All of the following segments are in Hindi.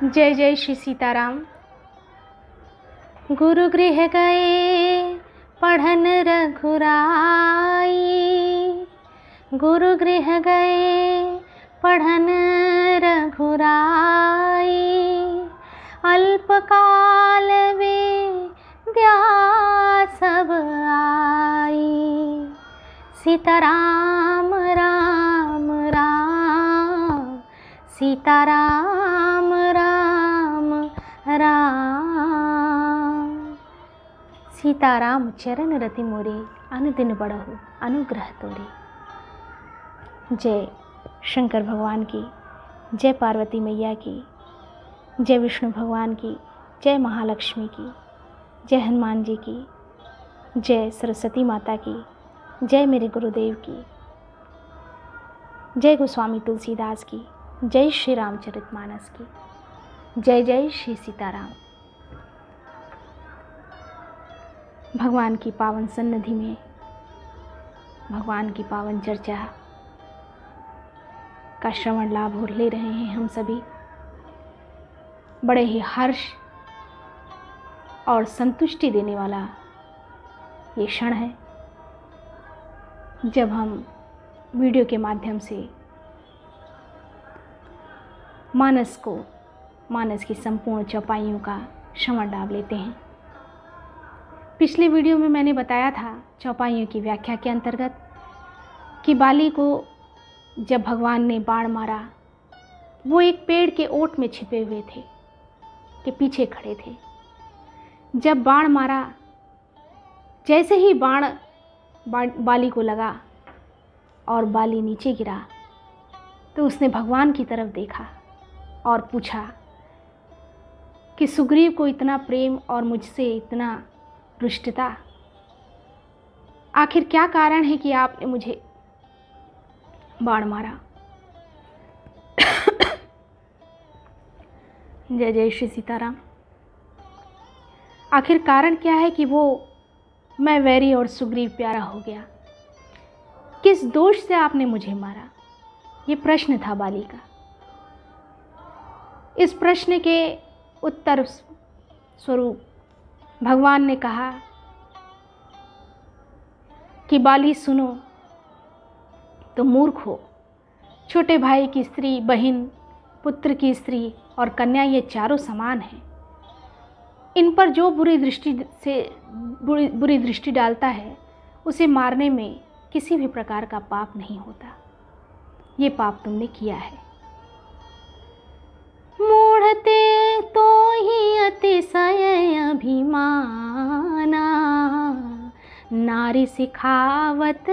जय जय श्री सीताराम। गुरु गृह गए पढ़न रघुराई, गुरु गृह गए पढ़न रघुराई। अल्पकाल विद्या सब आई, सीताराम राम राम, सीताराम राम राम। सीताराम चरण रति मोरे, अनुदिन बढ़हु अनुग्रह तोरे। जय शंकर भगवान की, जय पार्वती मैया की, जय विष्णु भगवान की, जय महालक्ष्मी की, जय हनुमान जी की, जय सरस्वती माता की, जय मेरे गुरुदेव की, जय गोस्वामी तुलसीदास की, जय श्री रामचरितमानस की, जय जय श्री सीताराम। भगवान की पावन सन्निधि में भगवान की पावन चर्चा का श्रवण लाभ ले रहे हैं हम सभी। बड़े ही हर्ष और संतुष्टि देने वाला ये क्षण है जब हम वीडियो के माध्यम से मानस की संपूर्ण चौपाइयों का श्रवण लाभ लेते हैं। पिछले वीडियो में मैंने बताया था चौपाइयों की व्याख्या के अंतर्गत कि बाली को जब भगवान ने बाण मारा, वो एक पेड़ के ओट में छिपे हुए थे, के पीछे खड़े थे। जब बाण मारा, जैसे ही बाण बाली को लगा और बाली नीचे गिरा, तो उसने भगवान की तरफ देखा और पूछा कि सुग्रीव को इतना प्रेम और मुझसे इतना रुष्टता, आखिर क्या कारण है कि आपने मुझे बाण मारा। जय जय श्री सीताराम। आखिर कारण क्या है कि वो मैं वैरी और सुग्रीव प्यारा हो गया? किस दोष से आपने मुझे मारा? ये प्रश्न था बाली का। इस प्रश्न के उत्तर स्वरूप भगवान ने कहा कि बाली सुनो, तो मूर्ख हो। छोटे भाई की स्त्री, बहन, पुत्र की स्त्री और कन्या, ये चारों समान हैं। इन पर जो बुरी दृष्टि डालता है, उसे मारने में किसी भी प्रकार का पाप नहीं होता। ये पाप तुमने किया है। मूढ़ते तो ही अतिशय अभिमाना, नारी सिखावत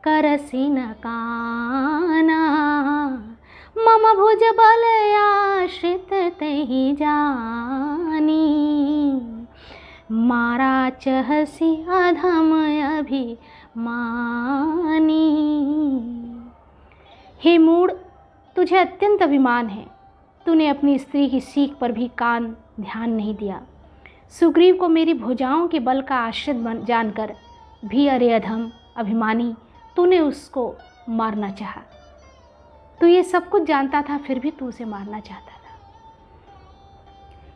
करसी न काना। मम भुज बल आश्रित तहि जानी, मारा चहसी अधम अभिमानी। हे मूढ़, तुझे अत्यंत अभिमान है। तूने अपनी स्त्री की सीख पर भी ध्यान नहीं दिया। सुग्रीव को मेरी भुजाओं के बल का आश्रित जानकर भी अरे अधम अभिमानी, तूने उसको मारना चाहा। तू ये सब कुछ जानता था, फिर भी तू उसे मारना चाहता था।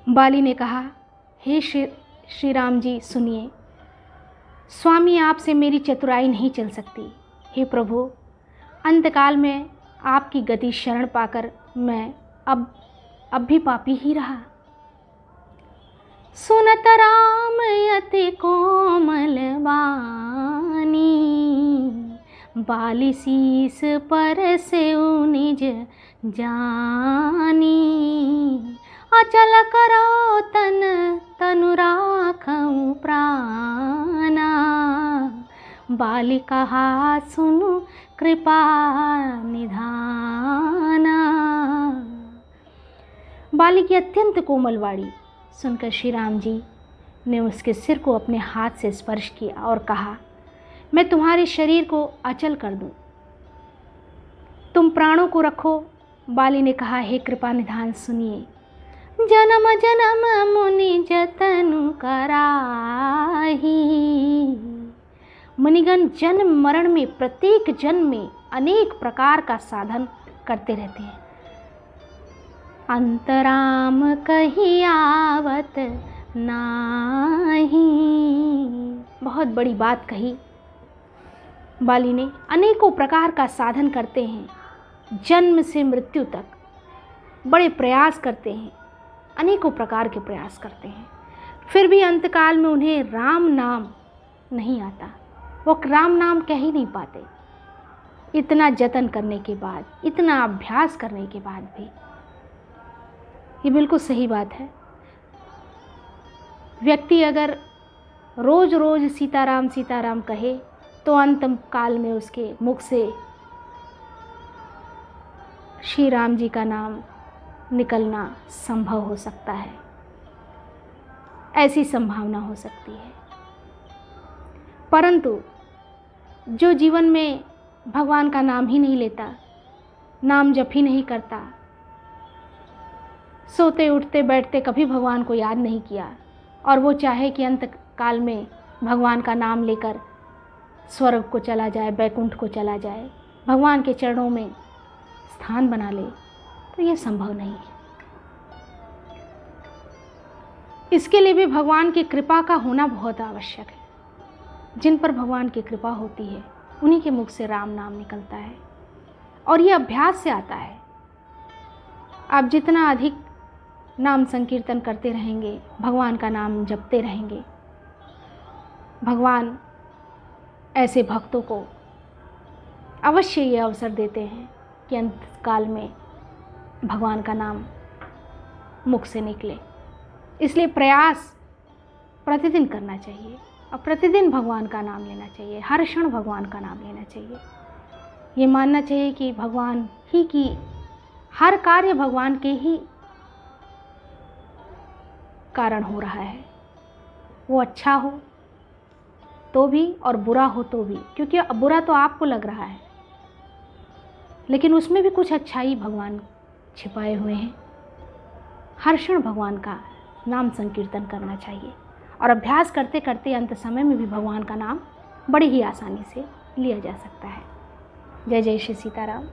बाली ने कहा, हे श्री राम जी सुनिए, स्वामी आपसे मेरी चतुराई नहीं चल सकती। हे प्रभु, अंतकाल में आपकी गति शरण पाकर मैं अब भी पापी ही रहा। सुनत राम यति कोमल वाणी, बाली शीस पर से निज जानी। अचल करो तनु राखऊं प्राणा, बाली कहा सुनु कृपा निधाना। बाली की अत्यंत कोमल वाणी सुनकर श्री राम जी ने उसके सिर को अपने हाथ से स्पर्श किया और कहा, मैं तुम्हारे शरीर को अचल कर दूं, तुम प्राणों को रखो। बाली ने कहा, हे कृपा निधान सुनिए, जन्म जन्म मुनि जतनु कराही। मुनिगण जन्म मरण में, प्रत्येक जन्म में अनेक प्रकार का साधन करते रहते हैं। अंतराम कही आवत नाही। बहुत बड़ी बात कही बाली ने। अनेकों प्रकार का साधन करते हैं, जन्म से मृत्यु तक बड़े प्रयास करते हैं, अनेकों प्रकार के प्रयास करते हैं, फिर भी अंतकाल में उन्हें राम नाम नहीं आता। वो राम नाम कह ही नहीं पाते। इतना जतन करने के बाद, इतना अभ्यास करने के बाद भी। ये बिल्कुल सही बात है। व्यक्ति अगर रोज रोज सीताराम सीताराम कहे तो अंत काल में उसके मुख से श्री राम जी का नाम निकलना संभव हो सकता है, ऐसी संभावना हो सकती है। परंतु जो जीवन में भगवान का नाम ही नहीं लेता, नाम जप ही नहीं करता, सोते उठते बैठते कभी भगवान को याद नहीं किया, और वो चाहे कि अंत काल में भगवान का नाम लेकर स्वर्ग को चला जाए, बैकुंठ को चला जाए, भगवान के चरणों में स्थान बना ले, तो ये संभव नहीं है। इसके लिए भी भगवान की कृपा का होना बहुत आवश्यक है। जिन पर भगवान की कृपा होती है उन्हीं के मुख से राम नाम निकलता है, और ये अभ्यास से आता है। आप जितना अधिक नाम संकीर्तन करते रहेंगे, भगवान का नाम जपते रहेंगे, भगवान ऐसे भक्तों को अवश्य ये अवसर देते हैं कि अंत काल में भगवान का नाम मुख से निकले। इसलिए प्रयास प्रतिदिन करना चाहिए, और प्रतिदिन भगवान का नाम लेना चाहिए, हर क्षण भगवान का नाम लेना चाहिए। ये मानना चाहिए कि भगवान ही की हर कार्य भगवान के ही कारण हो रहा है। वो अच्छा हो तो भी और बुरा हो तो भी, क्योंकि बुरा तो आपको लग रहा है, लेकिन उसमें भी कुछ अच्छाई भगवान छिपाए हुए हैं। हर क्षण भगवान का नाम संकीर्तन करना चाहिए, और अभ्यास करते करते अंत समय में भी भगवान का नाम बड़ी ही आसानी से लिया जा सकता है। जय जय श्री सीताराम।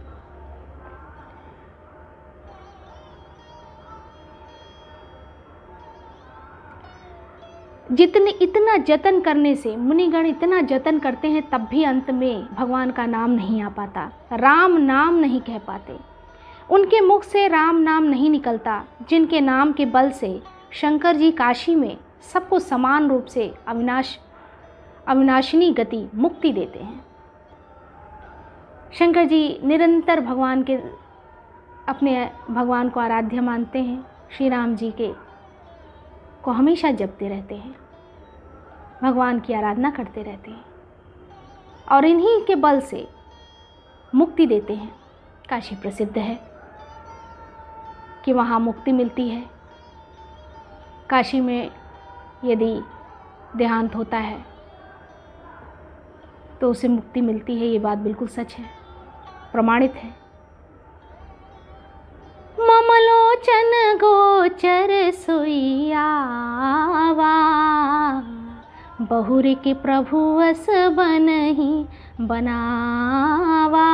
इतना जतन करने से, मुनिगण इतना जतन करते हैं तब भी अंत में भगवान का नाम नहीं आ पाता, राम नाम नहीं कह पाते, उनके मुख से राम नाम नहीं निकलता, जिनके नाम के बल से शंकर जी काशी में सबको समान रूप से अविनाशिनी गति मुक्ति देते हैं। शंकर जी निरंतर अपने भगवान को आराध्य मानते हैं, श्री राम जी को हमेशा जपते रहते हैं, भगवान की आराधना करते रहते हैं, और इन्हीं के बल से मुक्ति देते हैं। काशी प्रसिद्ध है कि वहाँ मुक्ति मिलती है। काशी में यदि देहांत होता है तो उसे मुक्ति मिलती है। ये बात बिल्कुल सच है, प्रमाणित है। ममलोचन गोचर सोइयावा, बहुर के प्रभु अस बनहि बनावा।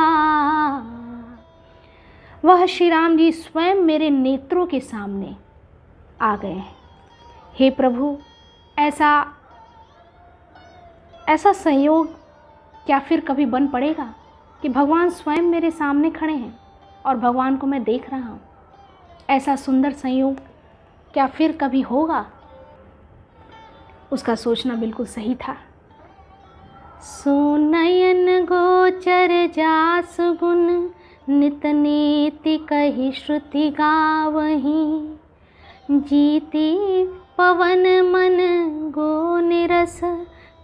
वह श्री राम जी स्वयं मेरे नेत्रों के सामने आ गए हैं। हे प्रभु, ऐसा संयोग क्या फिर कभी बन पड़ेगा कि भगवान स्वयं मेरे सामने खड़े हैं और भगवान को मैं देख रहा हूँ? ऐसा सुंदर संयोग क्या फिर कभी होगा? उसका सोचना बिल्कुल सही था। सुनयन गोचर जास गुण, नित नीति कही श्रुति गावही। जीती पवन मन गो निरस,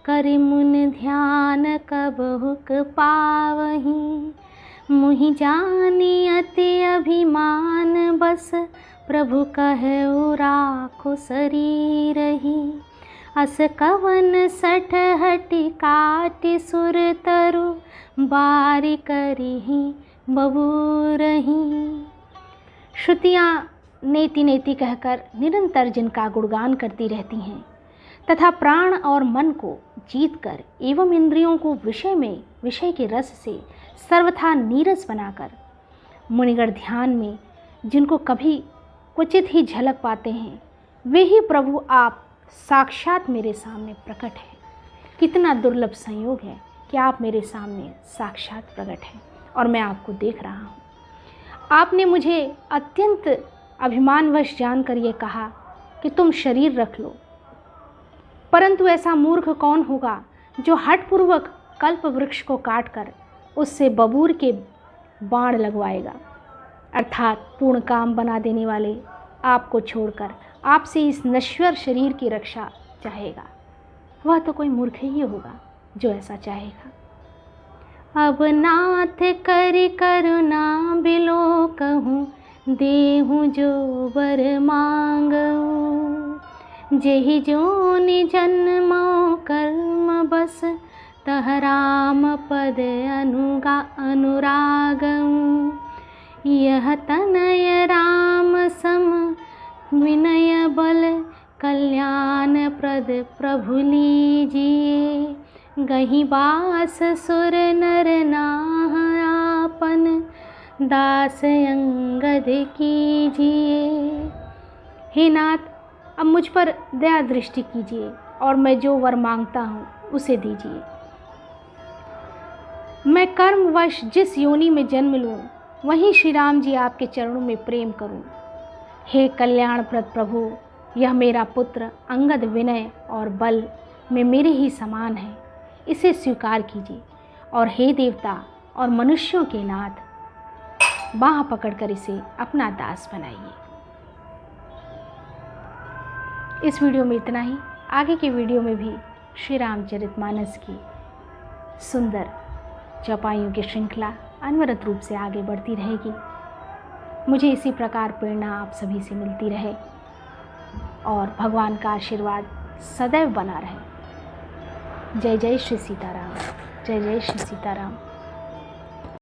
करि मुन ध्यान कबहुक पावही। मुहि जानी अति अभिमान बस, प्रभु कहु राखो शरीरहि। अस कवन सठ हटि काटि सुर तरु, बारी करिहि बबूरहि। श्रुतियाँ नेति नेति कहकर निरंतर जिनका गुणगान करती रहती हैं तथा प्राण और मन को जीतकर एवं इंद्रियों को विषय के रस से सर्वथा नीरस बनाकर मुनिगण ध्यान में जिनको कभी क्वचित ही झलक पाते हैं, वे ही प्रभु आप साक्षात मेरे सामने प्रकट हैं। कितना दुर्लभ संयोग है कि आप मेरे सामने साक्षात प्रकट हैं और मैं आपको देख रहा हूँ। आपने मुझे अत्यंत अभिमानवश जानकर ये कहा कि तुम शरीर रख लो, परंतु ऐसा मूर्ख कौन होगा जो हठपूर्वक कल्प वृक्ष को काटकर उससे बबूर के बाण लगवाएगा, अर्थात पूर्ण काम बना देने वाले आपको छोड़कर आपसे इस नश्वर शरीर की रक्षा चाहेगा। वह तो कोई मूर्ख ही होगा जो ऐसा चाहेगा। अब नाथ कर करुणा बिलो कहूँ, देहूँ जो बर मांगूँ। जेहि जोनि जन्मो कर्म बस, तह राम पद अनुरागऊँ। यह तनय राम सम विनय बल, कल्याण प्रद प्रभु लीजिए। गही बास सुर नर नाह आपन, दास अंगद कीजिए। हे नाथ, अब मुझ पर दया दृष्टि कीजिए और मैं जो वर मांगता हूँ उसे दीजिए। मैं कर्मवश जिस योनि में जन्म लूँ वहीं श्री राम जी आपके चरणों में प्रेम करूँ। हे कल्याणप्रद प्रभु, यह मेरा पुत्र अंगद विनय और बल में मेरे ही समान है, इसे स्वीकार कीजिए। और हे देवता और मनुष्यों के नाथ, बाँह पकड़कर इसे अपना दास बनाइए। इस वीडियो में इतना ही। आगे के वीडियो में भी श्री रामचरितमानस की सुंदर चौपाइयों की श्रृंखला अनवरत रूप से आगे बढ़ती रहेगी। मुझे इसी प्रकार प्रेरणा आप सभी से मिलती रहे और भगवान का आशीर्वाद सदैव बना रहे। जय जय श्री सीताराम। जय जय श्री सीताराम।